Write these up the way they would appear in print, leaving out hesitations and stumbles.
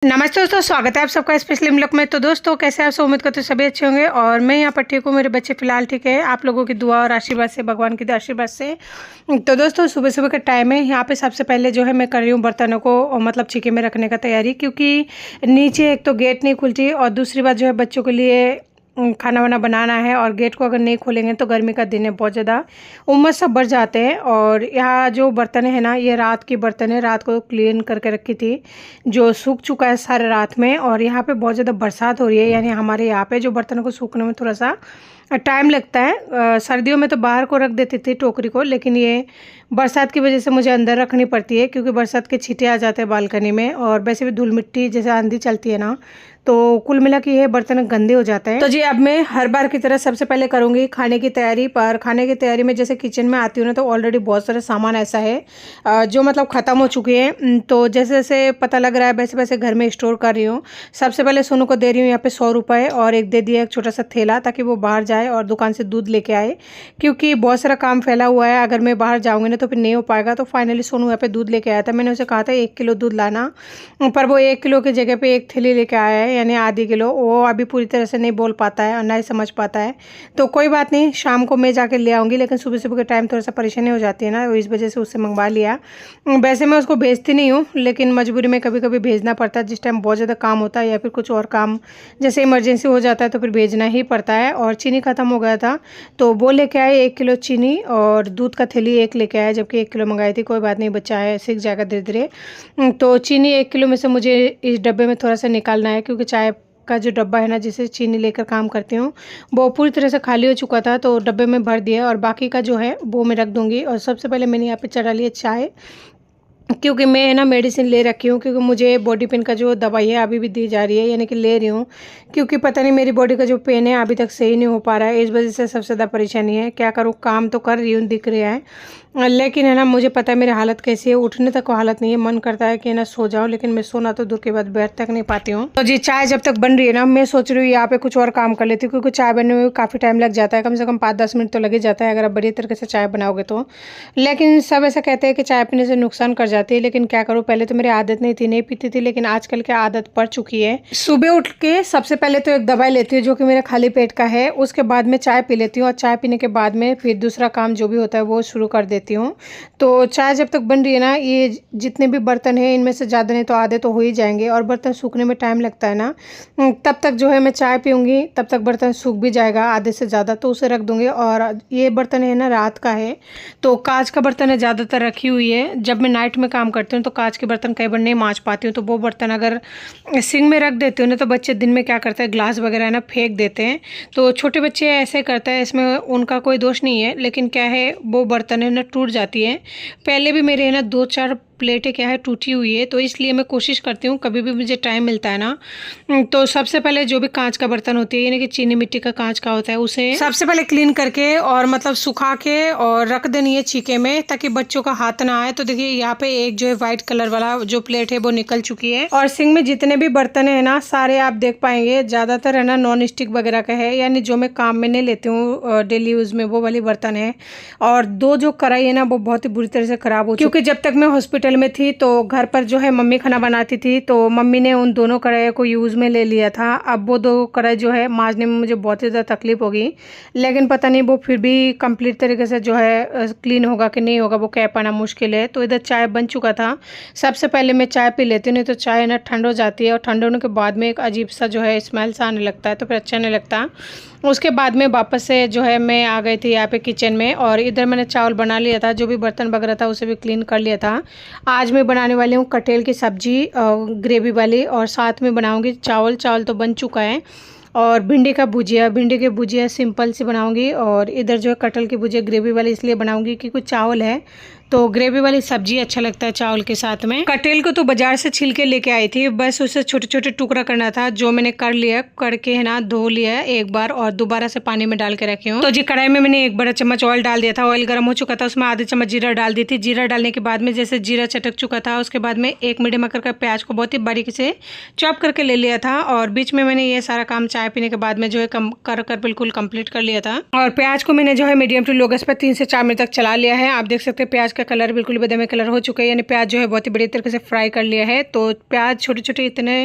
नमस्ते दोस्तों, स्वागत है आप सबका स्पेशली ब्लॉग में। तो दोस्तों कैसे आप सब, उम्मीद करते सभी अच्छे होंगे और मैं यहाँ पर ठीक हूँ। मेरे बच्चे फिलहाल ठीक है, आप लोगों की दुआ और आशीर्वाद से, भगवान की आशीर्वाद से। तो दोस्तों सुबह सुबह का टाइम है। यहाँ पे सबसे पहले जो है मैं कर रही हूँ बर्तनों को मतलब छीके में रखने का तैयारी, क्योंकि नीचे एक तो गेट नहीं खुलती और दूसरी बात जो है बच्चों के लिए खाना वाना बनाना है और गेट को अगर नहीं खोलेंगे तो गर्मी का दिन है, बहुत ज़्यादा उमस सब बढ़ जाते हैं। और यहाँ जो बर्तन है ना, ये रात की बर्तन है, रात को क्लीन करके रखी थी, जो सूख चुका है सारे रात में। और यहाँ पे बहुत ज़्यादा बरसात हो रही है, यानी हमारे यहाँ पे जो बर्तनों को सूखने में थोड़ा सा टाइम लगता है। सर्दियों में तो बाहर को रख देती थी टोकरी को, लेकिन ये बरसात की वजह से मुझे अंदर रखनी पड़ती है, क्योंकि बरसात के छींटे आ जाते हैं बालकनी में। और वैसे भी धूल मिट्टी जैसे आंधी चलती है ना, तो कुल मिला के ये बर्तन गंदे हो जाते हैं। तो जी अब मैं हर बार की तरह सबसे पहले करूँगी खाने की तैयारी। पर खाने की तैयारी में जैसे किचन में आती हूँ ना, तो ऑलरेडी बहुत सारे सामान ऐसा है जो मतलब ख़त्म हो चुके हैं। तो जैसे जैसे पता लग रहा है वैसे वैसे घर में स्टोर कर रही हूँ। सबसे पहले सोनू को दे रही हूँ यहाँ पे 100 रुपये, और एक दे दिया एक छोटा सा थैला, ताकि वो बाहर जाए और दुकान से दूध लेके आए, क्योंकि बहुत सारा काम फैला हुआ है। अगर मैं बाहर जाऊँगी ना तो फिर नहीं हो पाएगा। तो फाइनली सोनू यहाँ पे दूध लेके आया था। मैंने उसे कहा था 1 किलो दूध लाना, पर वो 1 किलो की जगह पे एक थैली लेके आया है, यानी आधी किलो। वो अभी पूरी तरह से नहीं बोल पाता है और ना ही समझ पाता है। तो कोई बात नहीं, शाम को मैं जाके ले आऊँगी, लेकिन सुबह सुबह के टाइम थोड़ा सा परेशानी हो जाती है ना, इस वजह से उससे मंगवा लिया। वैसे मैं उसको भेजती नहीं हूँ, लेकिन मजबूरी में कभी कभी भेजना पड़ता है, जिस टाइम बहुत ज़्यादा काम होता है या फिर कुछ और काम जैसे इमरजेंसी हो जाता है तो फिर भेजना ही पड़ता है। और चीनी ख़त्म हो गया था, तो वो लेके आए 1 किलो चीनी, और दूध का थैली 1 लेके आए, जबकि 1 किलो मंगाई थी। कोई बात नहीं, बच्चा है, सीख जाएगा धीरे धीरे। तो चीनी 1 किलो में से मुझे इस डब्बे में थोड़ा सा निकालना है, क्योंकि चाय का जो डब्बा है ना, जिसे चीनी लेकर काम करती हूँ, वो पूरी तरह से खाली हो चुका था। तो डब्बे में भर दिया, और बाकी का जो है वो मैं रख दूँगी। और सबसे पहले मैंने यहाँ पे चढ़ा लिया चाय, क्योंकि मैं है ना मेडिसिन ले रखी हूँ, क्योंकि मुझे बॉडी पेन का जो दवाई है अभी भी दी जा रही है, यानी कि ले रही हूँ, क्योंकि पता नहीं मेरी बॉडी का जो पेन है अभी तक सही नहीं हो पा रहा है। इस वजह से सबसे ज़्यादा परेशानी है। क्या करूँ, काम तो कर रही हूँ, दिख रहा है, लेकिन है ना मुझे पता है मेरी हालत कैसी है। उठने तक को हालत नहीं है, मन करता है कि ना सो जाऊँ, लेकिन मैं सोना तो दूर के बाद बैठ तक नहीं पाती हूँ। तो जी चाय जब तक बन रही है ना, मैं सोच रही हूँ यहाँ पे कुछ और काम कर लेती हूँ, क्योंकि चाय बनने में काफ़ी टाइम लग जाता है, कम से कम 5-10 मिनट तो लग ही जाता है अगर आप बढ़िया तरीके से चाय बनाओगे तो। लेकिन सब ऐसा कहते हैं कि चाय पीने से नुकसान कर जाती है, लेकिन क्या करूँ, पहले तो मेरी आदत नहीं थी, नहीं पीती थी, लेकिन आजकल की आदत पड़ चुकी है। सुबह उठ के सबसे पहले तो एक दवाई लेती हूँ, जो कि मेरा खाली पेट का है। उसके बाद में चाय पी लेती हूँ, और चाय पीने के बाद में फिर दूसरा काम जो भी होता है वो शुरू कर देती हूँ। तो चाय जब तक बन रही है ना, ये जितने भी बर्तन हैं इनमें से ज़्यादा नहीं तो आधे तो हो ही जाएंगे, और बर्तन सूखने में टाइम लगता है ना, तब तक जो है मैं चाय पीऊँगी, तब तक बर्तन सूख भी जाएगा आधे से ज़्यादा, तो उसे रख दूँगी। और ये बर्तन है ना रात का है, तो कांच का बर्तन है, ज़्यादातर रखी हुई है। जब मैं नाइट में काम करती हूँ तो कांच के बर्तन कई बार नहीं मांज पाती हूँ, तो वो बर्तन अगर सिंक में रख देती हूँ ना, तो बच्चे दिन में क्या करते हैं, ग्लास वगैरह है ना फेंक देते हैं। तो छोटे बच्चे ऐसे करते हैं, इसमें उनका कोई दोष नहीं है, लेकिन क्या है वो बर्तन है ना टूट जाती है। पहले भी मेरे है ना 2-4 प्लेटें क्या है टूटी हुई है, तो इसलिए मैं कोशिश करती हूँ कभी भी मुझे टाइम मिलता है ना, तो सबसे पहले जो भी कांच का बर्तन होती है, यानी कि चीनी मिट्टी का कांच का होता है, उसे सबसे पहले क्लीन करके और मतलब सुखा के और रख देनी है छीके में, ताकि बच्चों का हाथ ना आए। तो देखिए यहाँ पे एक जो है व्हाइट कलर वाला जो प्लेट है वो निकल चुकी है। और सिंक में जितने भी बर्तन है ना, सारे आप देख पाएंगे ज़्यादातर है ना नॉन स्टिक वगैरह का है, यानी जो मैं काम में नहीं लेती हूँ डेली यूज़ में, वो वाली बर्तन है। और 2 जो कढ़ाई है ना, वो बहुत ही बुरी तरह से ख़राब हो, क्योंकि जब तक मैं हॉस्पिटल में थी तो घर पर जो है मम्मी खाना बनाती थी, तो मम्मी ने उन दोनों कढ़ाई को यूज़ में ले लिया था। अब वो 2 कढ़ाई जो है मांजने में मुझे बहुत ही ज़्यादा तकलीफ होगी, लेकिन पता नहीं वो फिर भी कंप्लीट तरीके से जो है क्लीन होगा कि नहीं होगा, वो कह पाना मुश्किल है। तो इधर चाय बन चुका था, सबसे पहले मैं चाय पी लेती हूँ, नहीं तो चाय ना ठंड हो जाती है, और ठंड होने के बाद में एक अजीब सा जो है स्मेल सा आने लगता है, तो फिर अच्छा नहीं लगता। उसके बाद में वापस से जो है मैं आ गई थी यहाँ पे किचन में, और इधर मैंने चावल बना लिया था, जो भी बर्तन वगैरह था उसे भी क्लीन कर लिया था। आज मैं बनाने वाली हूँ कटहल की सब्जी ग्रेवी वाली, और साथ में बनाऊँगी चावल। चावल तो बन चुका है, और भिंडी का भुजिया, भिंडी की भुजिया सिंपल सी बनाऊंगी। और इधर जो है कटहल की भुजिया ग्रेवी वाली इसलिए बनाऊंगी कि कुछ चावल है, तो ग्रेवी वाली सब्जी अच्छा लगता है चावल के साथ में। कटहल को तो बाजार से छिल के लेके आई थी, बस उसे छोटे छोटे टुकड़ा करना था, जो मैंने कर लिया, करके है ना धो लिया एक बार, और दोबारा से पानी में डाल के रखी हूँ। तो जी कढ़ाई में मैंने 1 बड़ा चम्मच ऑयल डाल दिया था, ऑयल गर्म हो चुका था, उसमें आधे चम्मच जीरा डाल दी थी। जीरा डालने के बाद में जैसे जीरा चटक चुका था, उसके बाद में 1 मीडियम आकार का प्याज को बहुत ही बारीकी से चॉप करके ले लिया था, और बीच में मैंने ये सारा काम चाय पीने के बाद में जो है कर बिल्कुल कंप्लीट कर लिया था। और प्याज को मैंने जो है मीडियम टू लो गैस पर 3 से 4 मिनट तक चला लिया है। आप देख सकते हैं प्याज का कलर बिल्कुल बादामी कलर हो चुका है, यानी प्याज जो है बहुत ही बढ़िया तरीके से फ्राई कर लिया है। तो प्याज छोटे छोटे इतने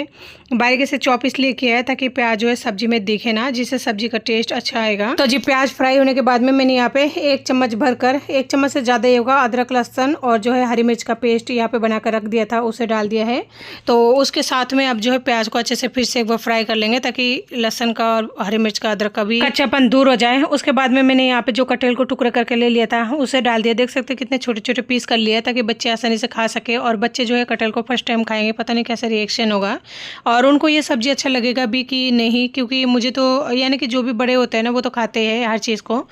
बारीकी से चॉप इसलिए किया है ताकि प्याज जो है सब्जी में दिखे ना, जिससे सब्जी का टेस्ट अच्छा आएगा। तो जी प्याज फ्राई होने के बाद में मैंने यहाँ पे 1 चम्मच भरकर, 1 चम्मच से ज़्यादा ही होगा, अदरक लहसुन और जो है हरी मिर्च का पेस्ट यहाँ पे बनाकर रख दिया था, उसे डाल दिया है। तो उसके साथ में अब जो है प्याज को अच्छे से फिर से एक बार फ्राई कर लेंगे ताकि लहसुन का और हरी मिर्च का, अदरक का भी कच्चापन दूर हो जाए। उसके बाद में मैंने यहाँ पे जो कटहल को टुकड़ा करके ले लिया था उसे डाल दिया। देख सकते हैं कितने छोटे छोटे पीस कर लिया ताकि बच्चे आसानी से खा सके, और बच्चे जो है कटहल को फर्स्ट टाइम खाएंगे, पता नहीं कैसा रिएक्शन होगा और उनको ये सब्जी अच्छा लगेगा भी कि नहीं, क्योंकि मुझे तो यानी कि जो भी बड़े होते हैं ना वो तो खाते हैं हर चीज़ को,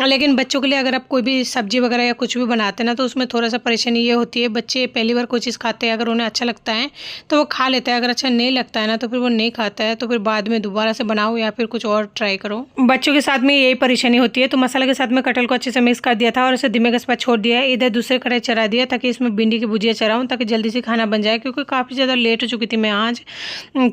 लेकिन बच्चों के लिए अगर आप कोई भी सब्जी वगैरह या कुछ भी बनाते हैं ना तो उसमें थोड़ा सा परेशानी ये होती है, बच्चे पहली बार कोई चीज़ खाते हैं, अगर उन्हें अच्छा लगता है तो वो खा लेता है, अगर अच्छा नहीं लगता है ना तो फिर वो नहीं खाता है, तो फिर बाद में दोबारा से बनाओ या फिर कुछ और ट्राई करो। बच्चों के साथ में यही परेशानी होती है। तो मसाला के साथ में कटहल को अच्छे से मिक्स कर दिया था और उसे धीमे गैस पर छोड़ दिया है। इधर दूसरे कढ़ाई चढ़ा दिया ताकि इसमें भिंडी की भुजिया चढ़ाऊँ ताकि जल्दी से खाना बन जाए, क्योंकि काफ़ी ज़्यादा लेट हो चुकी थी मैं आज।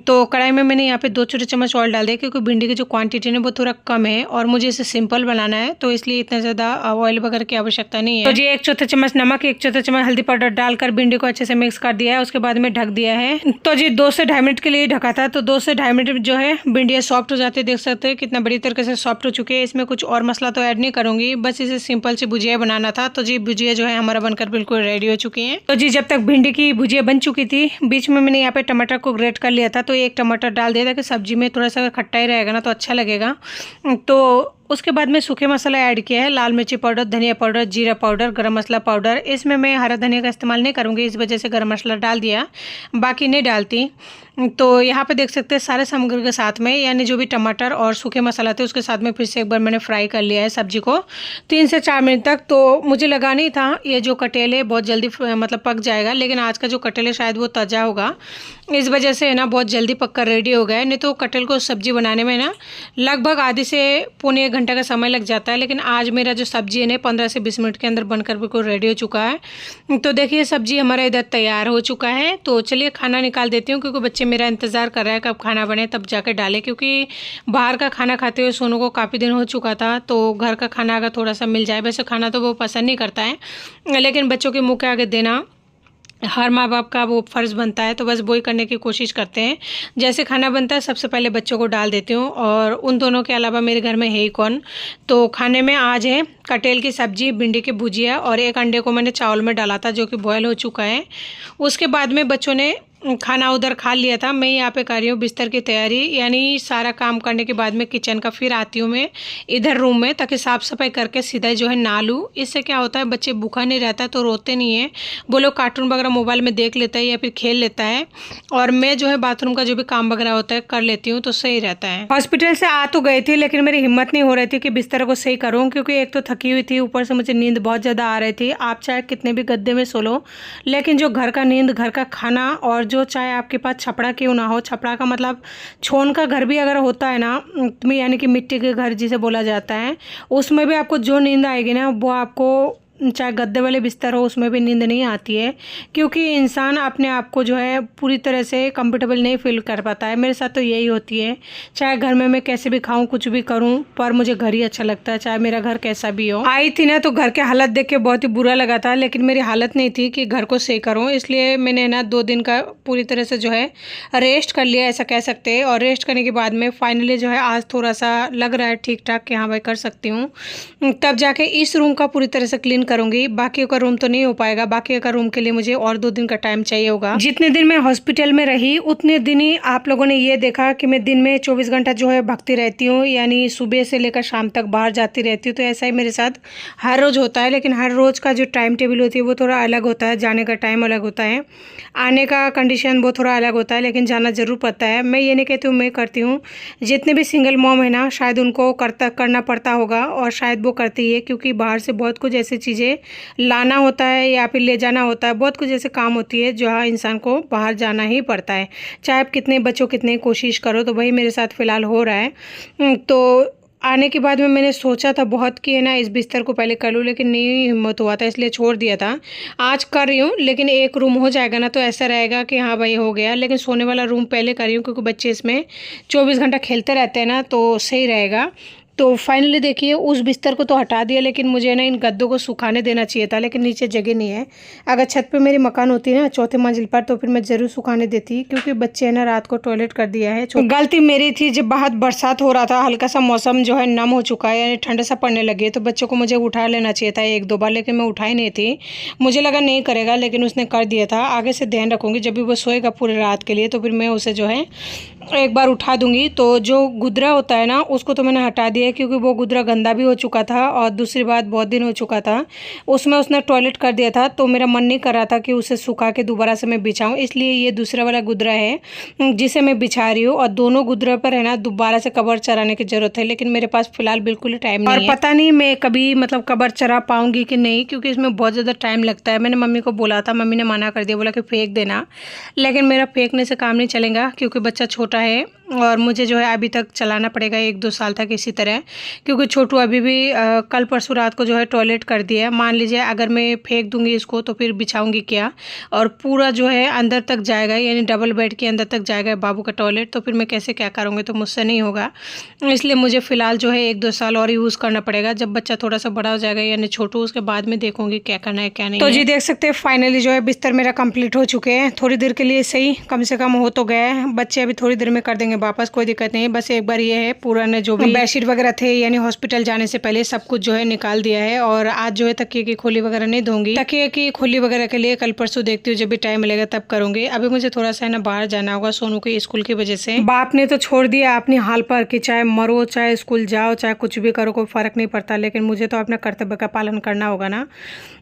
तो कढ़ाई में मैंने यहाँ पे 2 छोटे चम्मच ऑयल डाल दिया, क्योंकि भिंडी की जो क्वांटिटी है वो थोड़ा कम है और मुझे इसे सिंपल बनाना है, तो इसलिए इतना ज़्यादा ऑयल वगैरह की आवश्यकता नहीं है। तो जी 1 चौथा चम्मच नमक, 1 चौथा चम्मच हल्दी पाउडर डालकर भिंडी को अच्छे से मिक्स कर दिया है। उसके बाद में ढक दिया है। तो जी 2 से 2.5 मिनट के लिए ढका था, तो 2 से 2.5 मिनट जो है भिंडियाँ सॉफ्ट हो जाती है। देख सकते हैं कितना बड़ी तरीके से सॉफ्ट हो चुके हैं। इसमें कुछ और मसला तो ऐड नहीं करूँगी, बस इसे सिंपल सी भुजिया बनाना था। तो जी भुजिया जो है हमारा बनकर बिल्कुल रेडी हो चुकी है। तो जी जब तक भिंडी की भुजिया बन चुकी थी, बीच में मैंने यहाँ पे टमाटर को ग्रेट कर लिया था, तो 1 टमाटर डाल दिया था कि सब्जी में थोड़ा सा खट्टा ही रहेगा ना तो अच्छा लगेगा। तो उसके बाद में सूखे मसाला ऐड किया है, लाल मिर्ची पाउडर, धनिया पाउडर, जीरा पाउडर, गरम मसाला पाउडर। इसमें मैं हरा धनिया का इस्तेमाल नहीं करूँगी, इस वजह से गरम मसाला डाल दिया, बाकी नहीं डालती। तो यहाँ पे देख सकते हैं सारे सामग्री के साथ में, यानी जो भी टमाटर और सूखे मसाला थे उसके साथ में फिर से एक बार मैंने फ्राई कर लिया है सब्जी को 3 से 4 मिनट तक। तो मुझे लगा नहीं था ये जो कटहल है बहुत जल्दी मतलब पक जाएगा, लेकिन आज का जो कटहल है शायद वो ताज़ा होगा, इस वजह से है ना बहुत जल्दी पक कर रेडी हो गया है। नहीं तो कटहल को सब्जी बनाने में ना लगभग आधे से पौने 1 घंटा का समय लग जाता है, लेकिन आज मेरा जो सब्जी है ना 15 से 20 मिनट के अंदर बनकर बिल्कुल रेडी हो चुका है। तो देखिए सब्जी हमारा इधर तैयार हो चुका है। तो चलिए खाना निकाल देती हूँ, क्योंकि बच्चे मेरा इंतज़ार कर रहा है कब खाना बने तब जाकर डालें, क्योंकि बाहर का खाना खाते हुए सोनू को काफ़ी दिन हो चुका था। तो घर का खाना अगर थोड़ा सा मिल जाए, वैसे खाना तो वो पसंद नहीं करता है, लेकिन बच्चों के मुँह के आगे देना हर माँ बाप का वो फ़र्ज़ बनता है, तो बस वही करने की कोशिश करते हैं। जैसे खाना बनता है सबसे पहले बच्चों को डाल देती हूँ, और उन दोनों के अलावा मेरे घर में है ही कौन। तो खाने में आज है कटहल की सब्ज़ी, भिंडी की भुजिया, और 1 अंडे को मैंने चावल में डाला था जो कि बॉयल हो चुका है। उसके बाद में बच्चों ने खाना उधर खा लिया था। मैं यहाँ पे कर रही हूँ बिस्तर की तैयारी, यानी सारा काम करने के बाद में किचन का, फिर आती हूँ मैं इधर रूम में ताकि साफ़ सफाई करके सीधा जो है नहा लूँ। इससे क्या होता है बच्चे भूखा नहीं रहता है तो रोते नहीं है, वो लोग कार्टून वगैरह मोबाइल में देख लेता है या फिर खेल लेता है, और मैं जो है बाथरूम का जो भी काम वगैरह होता है कर लेती हूँ, तो सही रहता है। हॉस्पिटल से आ तो गई थी, लेकिन मेरी हिम्मत नहीं हो रही थी कि बिस्तर को सही करूँ, क्योंकि एक तो थकी हुई थी, ऊपर से मुझे नींद बहुत ज़्यादा आ रही थी। आप चाहे कितने भी गद्दे में सो लो, लेकिन जो घर का नींद, घर का खाना, और जो चाहे आपके पास छपड़ा क्यों ना हो, छपड़ा का मतलब छोन का घर भी अगर होता है ना, यानी कि मिट्टी के घर जिसे बोला जाता है, उसमें भी आपको जो नींद आएगी ना वो आपको चाहे गद्दे वाले बिस्तर हो उसमें भी नींद नहीं आती है, क्योंकि इंसान अपने आप को जो है पूरी तरह से कंफर्टेबल नहीं फील कर पाता है। मेरे साथ तो यही होती है, चाहे घर में मैं कैसे भी खाऊं कुछ भी करूं, पर मुझे घर ही अच्छा लगता है, चाहे मेरा घर कैसा भी हो। आई थी ना तो घर के हालत देख के बहुत ही बुरा लगा था, लेकिन मेरी हालत नहीं थी कि घर को सही करूँ, इसलिए मैंने ना 2 दिन का पूरी तरह से जो है रेस्ट कर लिया, ऐसा कह सकते हैं। और रेस्ट करने के बाद में फाइनली जो है आज थोड़ा सा लग रहा है ठीक ठाक कि हाँ भाई कर सकती हूँ, तब जाके इस रूम का पूरी तरह से क्लीन करूंगी। बाकी का रूम तो नहीं हो पाएगा, बाकी का रूम के लिए मुझे और 2 दिन का टाइम चाहिए होगा। जितने दिन मैं हॉस्पिटल में रही उतने दिन ही आप लोगों ने ये देखा कि मैं दिन में 24 घंटा जो है भगती रहती हूँ, यानी सुबह से लेकर शाम तक बाहर जाती रहती हूँ। तो ऐसा ही मेरे साथ हर रोज़ होता है, लेकिन हर रोज़ का जो टाइम टेबल होती है वो थोड़ा अलग होता है, जाने का टाइम अलग होता है, आने का कंडीशन वो थोड़ा अलग होता है, लेकिन जाना ज़रूर पड़ता है। मैं ये नहीं कहती हूँ मैं करती हूँ, जितने भी सिंगल मॉम है ना शायद उनको करना पड़ता होगा, और शायद वो करती है, क्योंकि बाहर से बहुत कुछ ऐसी चीज़ें लाना होता है या फिर ले जाना होता है, बहुत कुछ ऐसे काम होती है जो इंसान को बाहर जाना ही पड़ता है, चाहे आप कितने बच्चों कितने कोशिश करो। तो वही मेरे साथ फ़िलहाल हो रहा है। तो आने के बाद में मैंने सोचा था बहुत कि है ना इस बिस्तर को पहले कर लूँ, लेकिन नहीं हिम्मत हुआ था, इसलिए छोड़ दिया था। आज कर रही हूँ, लेकिन एक रूम हो जाएगा ना तो ऐसा रहेगा कि हाँ भाई हो गया, लेकिन सोने वाला रूम पहले कर रही हूँ, क्योंकि बच्चे इसमें 24 घंटा खेलते रहते हैं ना, तो सही रहेगा। तो फाइनली देखिए उस बिस्तर को तो हटा दिया, लेकिन मुझे ना इन गद्दों को सुखाने देना चाहिए था, लेकिन नीचे जगह नहीं है। अगर छत पे मेरी मकान होती है ना चौथे मंजिल पर, तो फिर मैं ज़रूर सुखाने देती, क्योंकि बच्चे ना रात को टॉयलेट कर दिया है। गलती मेरी थी, जब बहुत बरसात हो रहा था, हल्का सा मौसम जो है नम हो चुका है, यानी ठंडा सा पड़ने लगी, तो बच्चों को मुझे उठा लेना चाहिए था 1-2 बार, लेकिन मैं उठाई नहीं थी। मुझे लगा नहीं करेगा, लेकिन उसने कर दिया था। आगे से ध्यान रखूँगी, जब भी वो सोएगा पूरी रात के लिए तो फिर मैं उसे जो है एक बार उठा दूंगी। तो जो गुदरा होता है ना उसको तो मैंने हटा दिया है, क्योंकि वो गुदरा गंदा भी हो चुका था, और दूसरी बात बहुत दिन हो चुका था उसमें, उसने टॉयलेट कर दिया था, तो मेरा मन नहीं कर रहा था कि उसे सुखा के दोबारा से मैं बिछाऊं। इसलिए ये दूसरा वाला गुदरा है जिसे मैं बिछा रही हूँ, और दोनों गुदरा पर है ना दोबारा से कबर चराने की जरूरत है, लेकिन मेरे पास फिलहाल बिल्कुल ही टाइम नहीं है, और पता नहीं मैं कभी मतलब कबर चरा पाऊंगी कि नहीं, क्योंकि इसमें बहुत ज़्यादा टाइम लगता है। मैंने मम्मी को बोला था, मम्मी ने मना कर दिया, बोला कि फेंक देना, लेकिन मेरा फेंकने से काम नहीं चलेगा, क्योंकि बच्चा छोटा है और मुझे जो है अभी तक चलाना पड़ेगा 1-2 साल तक इसी तरह, क्योंकि छोटू अभी भी कल परसों रात को जो है टॉयलेट कर दिया। मान लीजिए अगर मैं फेंक दूंगी इसको तो फिर बिछाऊंगी क्या, और पूरा जो है अंदर तक जाएगा, यानी डबल बेड के अंदर तक जाएगा बाबू का टॉयलेट, तो फिर मैं कैसे क्या करूँगी, तो मुझसे नहीं होगा। इसलिए मुझे फ़िलहाल जो है 1-2 साल और यूज़ करना पड़ेगा। जब बच्चा थोड़ा सा बड़ा हो जाएगा यानी छोटू, उसके बाद में देखूँगी क्या करना है क्या नहीं। तो जी देख सकते हैं फाइनली जो है बिस्तर मेरा कंप्लीट हो चुके हैं। थोड़ी देर के लिए सही कम से कम हो तो गया है, बच्चे अभी थोड़ी देर में कर देंगे वापस, कोई दिक्कत नहीं है। बस एक बार ये है पुराने जो भी बेडशीट वगैरह थे, यानी हॉस्पिटल जाने से पहले सब कुछ जो है निकाल दिया है, और आज जो है तकिए की खोली वगैरह नहीं दूंगी। तकिए की खोली वगैरह के लिए कल परसों देखती हूँ, जब भी टाइम मिलेगा तब करूंगी। अभी मुझे थोड़ा सा है ना बाहर जाना होगा सोनू के स्कूल की वजह से। बाप ने तो छोड़ दिया अपनी हाल पर कि चाहे मरो चाहे स्कूल जाओ चाहे कुछ भी करो, कोई फर्क नहीं पड़ता, लेकिन मुझे तो अपना कर्तव्य का पालन करना होगा ना,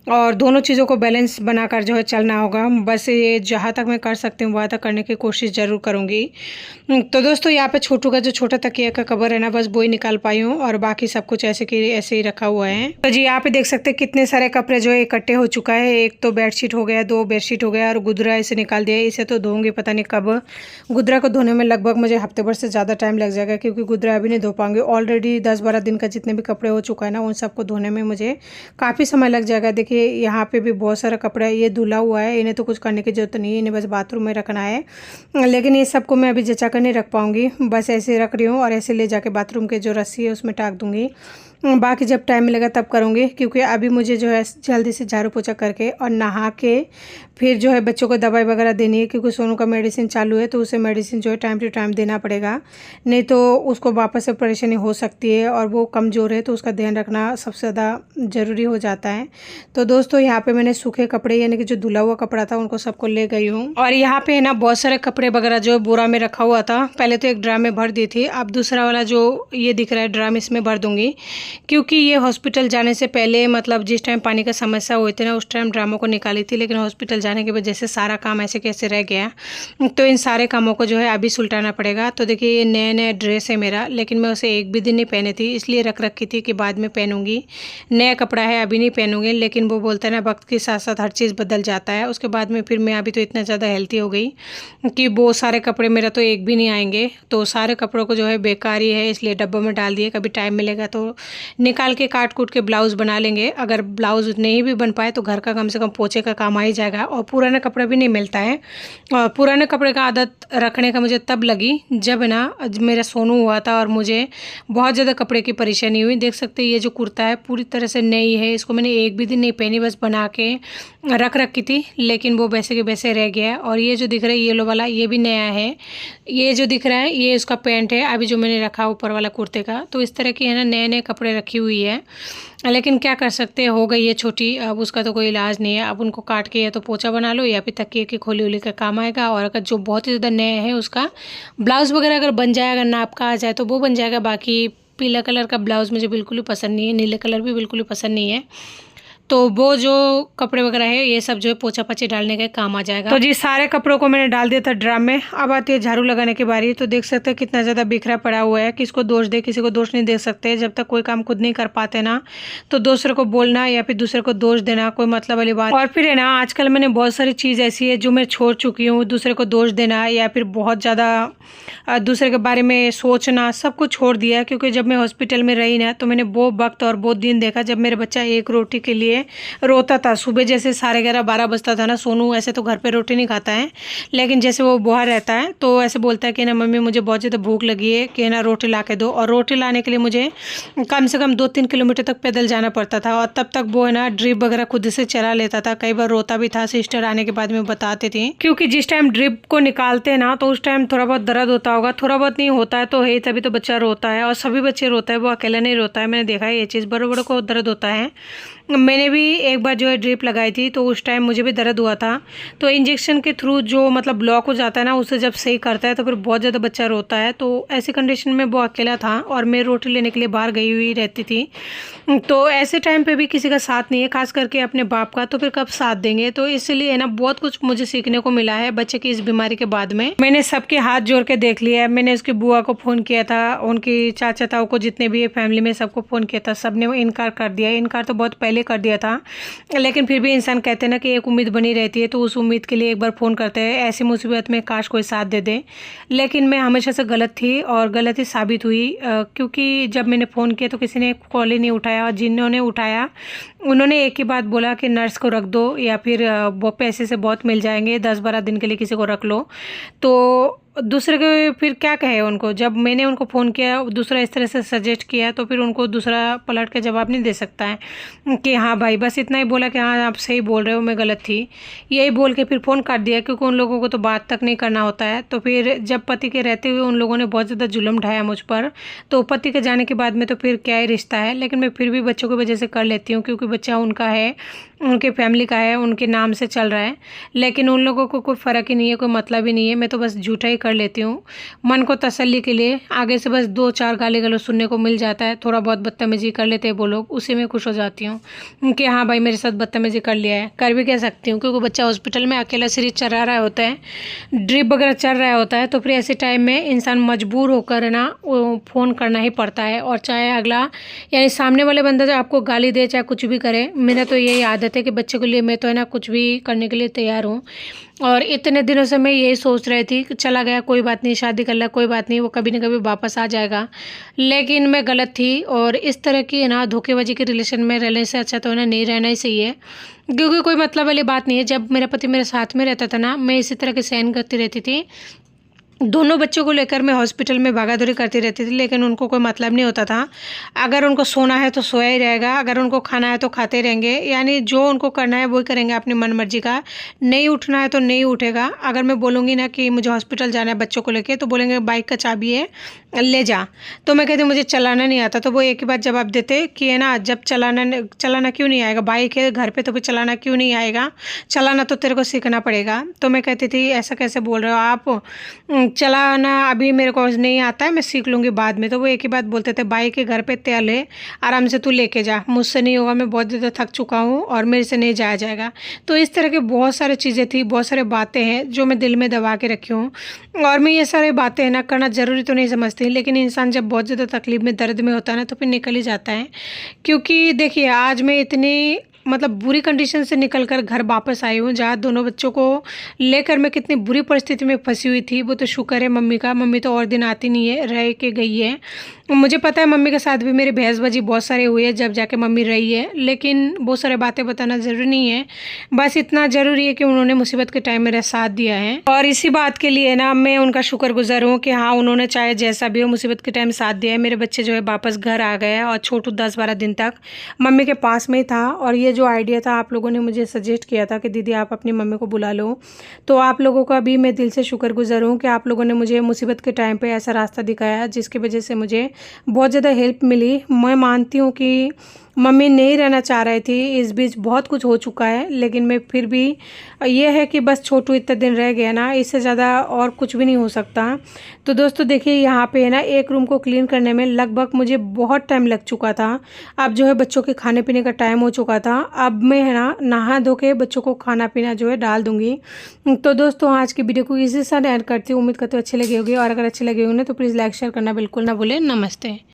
और दोनों चीज़ों को बैलेंस बनाकर जो है चलना होगा। बस ये जहाँ तक मैं कर सकती हूँ वहाँ तक करने की कोशिश ज़रूर करूँगी। तो दोस्तों यहाँ पे छोटू का जो छोटा तकिया का कवर है ना, बस वो ही निकाल पाई हूँ, और बाकी सब कुछ ऐसे की ऐसे ही रखा हुआ है। तो जी यहाँ पे देख सकते हैं कितने सारे कपड़े जो है इकट्ठे हो चुका है। एक तो बेडशीट हो गया, 2 बेडशीट हो गया, और गुदरा इसे निकाल दिया। इसे तो धोऊंगी पता नहीं कब। गुदरा को धोने में लगभग मुझे हफ्ते भर से ज़्यादा टाइम लग जाएगा, क्योंकि गुदरा अभी नहीं धो पाऊंगी। ऑलरेडी 10-12 दिन का जितने भी कपड़े हो चुका है ना, उन सबको धोने में मुझे काफ़ी समय लग जाएगा। देखिए यहाँ पे भी बहुत सारा कपड़ा है, ये धुला हुआ है, इन्हें तो कुछ करने की जरूरत नहीं है, इन्हें बस बाथरूम में रखना है, लेकिन ये सबको मैं अभी जचा कर नहीं रख पाऊंगी। बस ऐसे रख रही हूँ, और ऐसे ले जाके बाथरूम के जो रस्सी है उसमें टाक दूंगी। बाकी जब टाइम मिलेगा तब करूँगी, क्योंकि अभी मुझे जो है जल्दी से झाड़ू पोछा करके और नहा के फिर जो है बच्चों को दवाई वगैरह देनी है, क्योंकि सोनू का मेडिसिन चालू है, तो उसे मेडिसिन जो है टाइम टू टाइम देना पड़ेगा, नहीं तो उसको वापस से परेशानी हो सकती है, और वो कमज़ोर है तो उसका ध्यान रखना सबसे ज़्यादा ज़रूरी हो जाता है। तो दोस्तों यहाँ पे मैंने सूखे कपड़े यानी कि जो धुला हुआ कपड़ा था उनको सबको ले गई हूँ, और यहाँ पे है ना बहुत सारे कपड़े वगैरह जो बोरा में रखा हुआ था। पहले तो एक ड्राम में भर दी थी, अब दूसरा वाला जो ये दिख रहा है ड्राम इसमें भर दूंगी, क्योंकि ये हॉस्पिटल जाने से पहले मतलब जिस टाइम पानी का समस्या हुई थी ना, उस टाइम ड्रामों को निकाली थी, लेकिन हॉस्पिटल जाने की वजह से सारा काम ऐसे कैसे रह गया, तो इन सारे कामों को जो है अभी सुलटाना पड़ेगा। तो देखिए ये नया नया ड्रेस है मेरा, लेकिन मैं उसे एक भी दिन नहीं पहनी थी, इसलिए रख रखी थी कि बाद में पहनूंगी। नया कपड़ा है अभी नहीं पहनूंगी, लेकिन वो बोलते हैं ना वक्त के साथ साथ हर चीज़ बदल जाता है। उसके बाद में फिर मैं अभी तो इतना ज़्यादा हेल्थी हो गई कि वो सारे कपड़े मेरा तो एक भी नहीं आएंगे, तो सारे कपड़ों को जो है बेकार ही है, इसलिए डब्बों में डाल दिए। कभी टाइम मिलेगा तो निकाल के काट कूट के ब्लाउज़ बना लेंगे। अगर ब्लाउज़ नहीं भी बन पाए तो घर का कम से कम पोछे का काम आ ही जाएगा, और पुराना कपड़ा भी नहीं मिलता है। और पुराने कपड़े का आदत रखने का मुझे तब लगी जब ना मेरा सोनू हुआ था और मुझे बहुत ज़्यादा कपड़े की परेशानी हुई। देख सकते हैं ये जो कुर्ता है पूरी तरह से नई है, इसको मैंने एक भी दिन नहीं पहनी, बस बना के रख रखी थी, लेकिन वो वैसे के वैसे रह गया है। और ये जो दिख रहा है येलो वाला ये भी नया है, ये जो दिख रहा है ये उसका पैंट है अभी जो मैंने रखा ऊपर वाला कुर्ते का। तो इस तरह की है ना नए नए कपड़े रखी हुई है, लेकिन क्या कर सकते हैं, हो गई है छोटी, अब उसका तो कोई इलाज नहीं है। अब उनको काट के या तो पोछा बना लो या फिर तकिए की खोली उली का काम आएगा। और अगर जो बहुत ही ज़्यादा नया है उसका ब्लाउज़ वगैरह अगर बन जाए, अगर नाप का आ जाए तो वो बन जाएगा। बाकी पीला कलर का ब्लाउज़ मुझे बिल्कुल ही पसंद नहीं है, नीले कलर भी बिल्कुल ही पसंद नहीं है, तो वो जो कपड़े वगैरह है ये सब जो है पोछा पची डालने के काम आ जाएगा। तो जी सारे कपड़ों को मैंने डाल दिया था ड्राम में। अब आती है झाड़ू लगाने की बारी। तो देख सकते हैं कितना ज़्यादा बिखरा पड़ा हुआ है, किसको दोष दे किसी को दोष नहीं दे सकते। जब तक कोई काम खुद नहीं कर पाते ना, तो दूसरे को बोलना या फिर दूसरे को दोष देना कोई मतलब वाली बात। और फिर है ना आजकल मैंने बहुत सारी चीज़ ऐसी है जो मैं छोड़ चुकी हूँ, दूसरे को दोष देना या फिर बहुत ज़्यादा दूसरे के बारे में सोचना सब कुछ छोड़ दिया। क्योंकि जब मैं हॉस्पिटल में रही ना तो मैंने वो वक्त और वो दिन देखा जब मेरे बच्चा एक रोटी के लिए लिए रोता था। सुबह जैसे 11:30-12 बजता था ना, सोनू ऐसे तो घर पे रोटी नहीं खाता है, लेकिन जैसे वो बाहर रहता है तो ऐसे बोलता है कि ना मम्मी मुझे बहुत ज़्यादा भूख लगी है कि ना रोटी ला के दो। और रोटी लाने के लिए मुझे कम से कम 2-3 किलोमीटर तक पैदल जाना पड़ता था, और तब तक वो है ना ड्रिप वगैरह खुद से चला लेता था। कई बार रोता भी था, सिस्टर आने के बाद में बताती थी, क्योंकि जिस टाइम ड्रिप को निकालते हैं ना तो उस टाइम थोड़ा बहुत दर्द होता होगा, थोड़ा बहुत नहीं होता है तो है, तभी तो बच्चा रोता है। और सभी बच्चे रोता है, वो अकेला नहीं रोता है, मैंने देखा है ये चीज़, बड़ों बड़ों को दर्द होता है। मैंने भी एक बार जो है ड्रिप लगाई थी तो उस टाइम मुझे भी दर्द हुआ था। तो इंजेक्शन के थ्रू जो मतलब ब्लॉक हो जाता है ना, उसे जब सही करता है तो फिर बहुत ज़्यादा बच्चा रोता है। तो ऐसी कंडीशन में वो अकेला था और मैं रोटी लेने के लिए बाहर गई हुई रहती थी। तो ऐसे टाइम पे भी किसी का साथ नहीं है, खास करके अपने बाप का, तो फिर कब साथ देंगे। तो इसलिए है ना बहुत कुछ मुझे सीखने को मिला है बच्चे की इस बीमारी के बाद में। मैंने सबके हाथ जोड़ के देख लिया है, मैंने उसकी बुआ को फ़ोन किया था, उनकी चाचा ताऊ को, जितने भी फैमिली में सबको फ़ोन किया था, सब ने इनकार कर दिया। इनकार तो बहुत पहले कर दिया था, लेकिन फिर भी इंसान कहते हैं ना कि एक उम्मीद बनी रहती है, तो उस उम्मीद के लिए एक बार फ़ोन करते हैं। ऐसी मुसीबत में काश कोई साथ दे दे, लेकिन मैं हमेशा से गलत थी और गलत ही साबित हुई, क्योंकि जब मैंने फ़ोन किया तो किसी ने कॉल ही नहीं उठाया, और जिन्होंने उठाया उन्होंने एक ही बात बोला कि नर्स को रख दो, या फिर वो पैसे से बहुत मिल जाएंगे, 10-12 दिन के लिए किसी को रख लो। तो दूसरे को फिर क्या कहे उनको, जब मैंने उनको फ़ोन किया दूसरा इस तरह से सजेस्ट किया, तो फिर उनको दूसरा पलट के जवाब नहीं दे सकता है कि हाँ भाई, बस इतना ही बोला कि हाँ आप सही बोल रहे हो, मैं गलत थी, यही बोल के फिर फ़ोन काट दिया, क्योंकि उन लोगों को तो बात तक नहीं करना होता है। तो फिर जब पति के रहते हुए उन लोगों ने बहुत ज़्यादा जुल्म ढाया मुझ पर, तो पति के जाने के बाद में तो फिर क्या ही रिश्ता है। लेकिन मैं फिर भी बच्चों की वजह से कर लेती हूँ, क्योंकि बच्चा उनका है, उनके फैमिली का है, उनके नाम से चल रहा है, लेकिन उन लोगों को कोई फ़र्क ही नहीं है, कोई मतलब ही नहीं है। मैं तो बस झूठा ही कर लेती हूँ मन को तसल्ली के लिए। आगे से बस 2-4 गाली गलौज सुनने को मिल जाता है, थोड़ा बहुत बदतमीजी कर लेते हैं वो लोग, उसी में खुश हो जाती हूँ कि हाँ भाई मेरे साथ बदतमीजी कर लिया है। कर भी कह सकती हूँ, क्योंकि बच्चा हॉस्पिटल में अकेला सीरीज चला रहा होता है, ड्रिप वगैरह चल रहा होता है, तो फिर ऐसे टाइम में इंसान मजबूर होकर ना फ़ोन करना ही पड़ता है। और चाहे अगला यानी सामने वाले बंदा जो आपको गाली दे, चाहे कुछ भी करे, मेरा तो यही आदत है कि बच्चे के लिए मैं तो है ना कुछ भी करने के लिए तैयार हूँ। और इतने दिनों से मैं यही सोच रही थी कि चला गया कोई बात नहीं, शादी कर लिया कोई बात नहीं, वो कभी ना कभी वापस आ जाएगा, लेकिन मैं गलत थी। और इस तरह की है ना धोखेबाजी के रिलेशन में रहने से अच्छा तो है ना नहीं रहना ही सही है, क्योंकि कोई मतलब वाली बात नहीं है। जब मेरा पति मेरे साथ में रहता था ना, मैं इसी तरह के सहन करती रहती थी। दोनों बच्चों को लेकर मैं हॉस्पिटल में भागा-दौड़ी करती रहती थी, लेकिन उनको कोई मतलब नहीं होता था। अगर उनको सोना है तो सोया ही रहेगा, अगर उनको खाना है तो खाते रहेंगे, यानी जो उनको करना है वही करेंगे अपनी मनमर्जी का। नहीं उठना है तो नहीं उठेगा। अगर मैं बोलूँगी ना कि मुझे हॉस्पिटल जाना है बच्चों को लेके, तो बोलेंगे बाइक का चाबी है ले जा। तो मैं कहती मुझे चलाना नहीं आता, तो वो एक ही बात जवाब देते कि है ना जब चलाना क्यों नहीं आएगा, बाइक है घर पे तो फिर चलाना क्यों नहीं आएगा, चलाना तो तेरे को सीखना पड़ेगा। तो मैं कहती थी ऐसा कैसे बोल रहे हो आप, चलाना अभी मेरे को नहीं आता है, मैं सीख लूँगी बाद में। तो वो एक ही बात बोलते थे, बाइक के घर पे तेल है, आराम से तू लेके जा, मुझसे नहीं होगा, मैं बहुत ज़्यादा थक चुका हूँ और मेरे से नहीं जाया जाएगा। तो इस तरह की बहुत सारी चीज़ें थी, बहुत सारी बातें हैं जो मैं दिल में दबा के रखी हूँ। और मैं ये सारी बातें है ना करना ज़रूरी तो नहीं समझती, लेकिन इंसान जब बहुत ज़्यादा तकलीफ़ में, दर्द में होता है ना, तो फिर निकल ही जाता है। क्योंकि देखिए आज मैं इतनी मतलब बुरी कंडीशन से निकल कर घर वापस आई हूँ, जहाँ दोनों बच्चों को लेकर मैं कितनी बुरी परिस्थिति में फंसी हुई थी। वो तो शुक्र है मम्मी का, मम्मी तो और दिन आती नहीं है, रह के गई है। मुझे पता है मम्मी के साथ भी मेरी बहसबाजी बहुत सारी हुई है जब जाके मम्मी रही है, लेकिन बहुत सारे बातें बताना ज़रूरी नहीं है। बस इतना ज़रूरी है कि उन्होंने मुसीबत के टाइम मेरा साथ दिया है, और इसी बात के लिए ना मैं उनका शुक्रगुजार हूँ कि हाँ उन्होंने चाहे जैसा भी हो मुसीबत के टाइम साथ दिया है। मेरे बच्चे जो है वापस घर आ गए, और छोटू 10-12 दिन तक मम्मी के पास में ही था। और ये जो आइडिया था आप लोगों ने मुझे सजेस्ट किया था कि दीदी आप अपनी मम्मी को बुला लो, तो आप लोगों का भी मैं दिल से शुक्रगुजार हूँ कि आप लोगों ने मुझे मुसीबत के टाइम पे ऐसा रास्ता दिखाया, जिसकी वजह से मुझे बहुत ज़्यादा हेल्प मिली। मैं मानती हूँ कि मम्मी नहीं रहना चाह रही थी, इस बीच बहुत कुछ हो चुका है, लेकिन मैं फिर भी ये है कि बस छोटू इतने दिन रह गया ना, इससे ज़्यादा और कुछ भी नहीं हो सकता। तो दोस्तों देखिए यहाँ पे है ना एक रूम को क्लीन करने में लगभग मुझे बहुत टाइम लग चुका था। अब जो है बच्चों के खाने पीने का टाइम हो चुका था, अब मैं है ना नहा धो के बच्चों को खाना पीना जो है डाल दूँगी। तो दोस्तों आज की वीडियो को इसी साथ ऐड करती हूँ, उम्मीद करती हूँ अच्छी लगी होगी, और अगर अच्छी लगी होगी ना तो प्लीज़ लाइक शेयर करना बिल्कुल ना भूलें। नमस्ते।